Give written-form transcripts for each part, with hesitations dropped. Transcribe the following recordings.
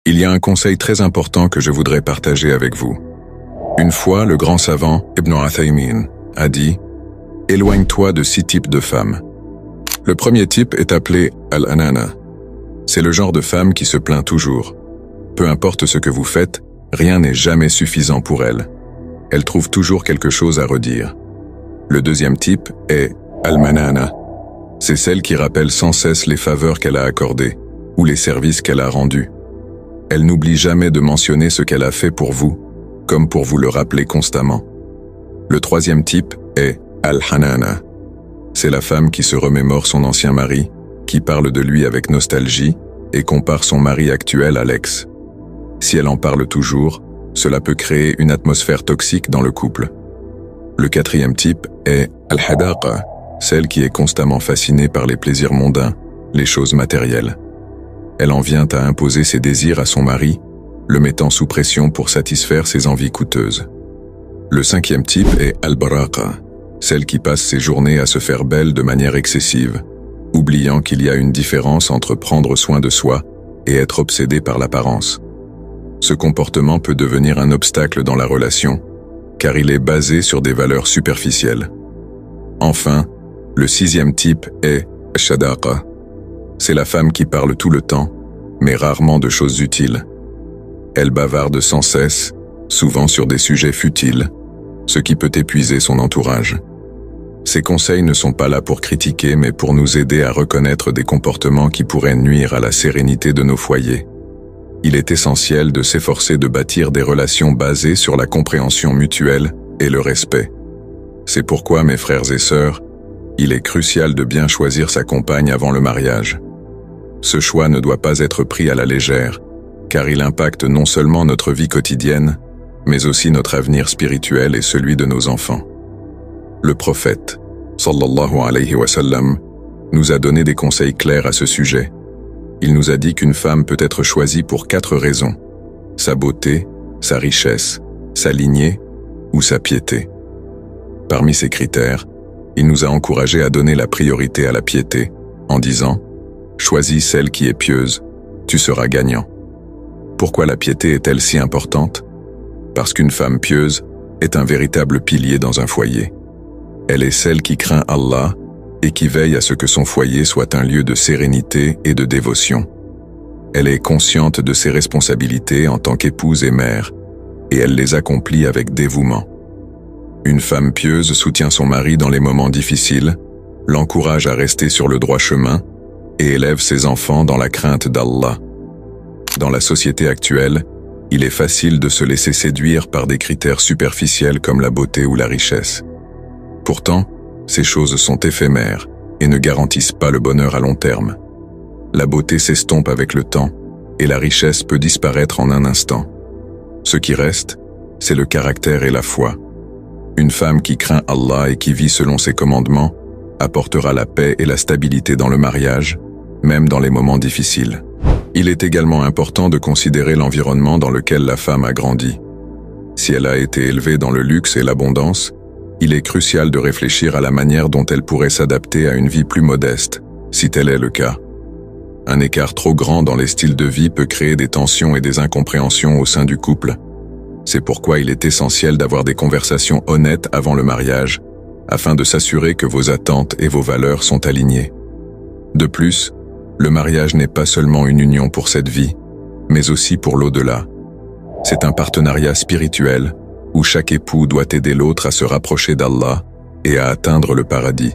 Il y a un conseil très important que je voudrais partager avec vous. Une fois, le grand savant Ibn Uthaymin a dit « Éloigne-toi de 6 types de femmes. » Le premier type est appelé Al-Anana. C'est le genre de femme qui se plaint toujours. Peu importe ce que vous faites, rien n'est jamais suffisant pour elle. Elle trouve toujours quelque chose à redire. Le deuxième type est Al-Manana. C'est celle qui rappelle sans cesse les faveurs qu'elle a accordées ou les services qu'elle a rendus. Elle n'oublie jamais de mentionner ce qu'elle a fait pour vous, comme pour vous le rappeler constamment. Le troisième type est Al-Hanana. C'est la femme qui se remémore son ancien mari, qui parle de lui avec nostalgie et compare son mari actuel à l'ex. Si elle en parle toujours, cela peut créer une atmosphère toxique dans le couple. Le quatrième type est Al-Hadaqa, celle qui est constamment fascinée par les plaisirs mondains, les choses matérielles. Elle en vient à imposer ses désirs à son mari, le mettant sous pression pour satisfaire ses envies coûteuses. Le cinquième type est Al-Baraqa, celle qui passe ses journées à se faire belle de manière excessive, oubliant qu'il y a une différence entre prendre soin de soi et être obsédé par l'apparence. Ce comportement peut devenir un obstacle dans la relation, car il est basé sur des valeurs superficielles. Enfin, le sixième type est Shadaqa. C'est la femme qui parle tout le temps, mais rarement de choses utiles. Elle bavarde sans cesse, souvent sur des sujets futiles, ce qui peut épuiser son entourage. Ces conseils ne sont pas là pour critiquer, mais pour nous aider à reconnaître des comportements qui pourraient nuire à la sérénité de nos foyers. Il est essentiel de s'efforcer de bâtir des relations basées sur la compréhension mutuelle et le respect. C'est pourquoi, mes frères et sœurs, il est crucial de bien choisir sa compagne avant le mariage. Ce choix ne doit pas être pris à la légère, car il impacte non seulement notre vie quotidienne, mais aussi notre avenir spirituel et celui de nos enfants. Le prophète, sallallahu alayhi wa sallam, nous a donné des conseils clairs à ce sujet. Il nous a dit qu'une femme peut être choisie pour 4 raisons: sa beauté, sa richesse, sa lignée ou sa piété. Parmi ces critères, il nous a encouragés à donner la priorité à la piété, en disant « Choisis celle qui est pieuse, tu seras gagnant ». Pourquoi la piété est-elle si importante? Parce qu'une femme pieuse est un véritable pilier dans un foyer. Elle est celle qui craint Allah et qui veille à ce que son foyer soit un lieu de sérénité et de dévotion. Elle est consciente de ses responsabilités en tant qu'épouse et mère, et elle les accomplit avec dévouement. Une femme pieuse soutient son mari dans les moments difficiles, l'encourage à rester sur le droit chemin et élève ses enfants dans la crainte d'Allah. Dans la société actuelle, il est facile de se laisser séduire par des critères superficiels comme la beauté ou la richesse. Pourtant, ces choses sont éphémères et ne garantissent pas le bonheur à long terme. La beauté s'estompe avec le temps et la richesse peut disparaître en un instant. Ce qui reste, c'est le caractère et la foi. Une femme qui craint Allah et qui vit selon ses commandements apportera la paix et la stabilité dans le mariage, même dans les moments difficiles. Il est également important de considérer l'environnement dans lequel la femme a grandi. Si elle a été élevée dans le luxe et l'abondance, il est crucial de réfléchir à la manière dont elle pourrait s'adapter à une vie plus modeste, si tel est le cas. Un écart trop grand dans les styles de vie peut créer des tensions et des incompréhensions au sein du couple. C'est pourquoi il est essentiel d'avoir des conversations honnêtes avant le mariage, afin de s'assurer que vos attentes et vos valeurs sont alignées. De plus, le mariage n'est pas seulement une union pour cette vie, mais aussi pour l'au-delà. C'est un partenariat spirituel où chaque époux doit aider l'autre à se rapprocher d'Allah et à atteindre le paradis.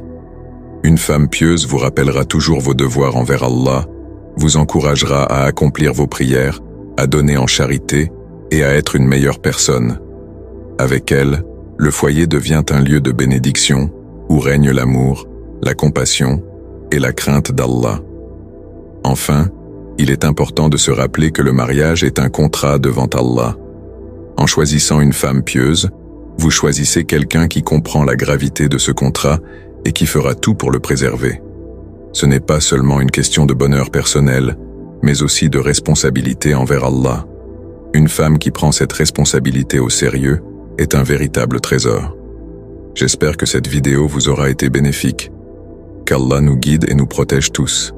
Une femme pieuse vous rappellera toujours vos devoirs envers Allah, vous encouragera à accomplir vos prières, à donner en charité et à être une meilleure personne. Avec elle, le foyer devient un lieu de bénédiction où règne l'amour, la compassion et la crainte d'Allah. Enfin, il est important de se rappeler que le mariage est un contrat devant Allah. En choisissant une femme pieuse, vous choisissez quelqu'un qui comprend la gravité de ce contrat et qui fera tout pour le préserver. Ce n'est pas seulement une question de bonheur personnel, mais aussi de responsabilité envers Allah. Une femme qui prend cette responsabilité au sérieux est un véritable trésor. J'espère que cette vidéo vous aura été bénéfique. Qu'Allah nous guide et nous protège tous.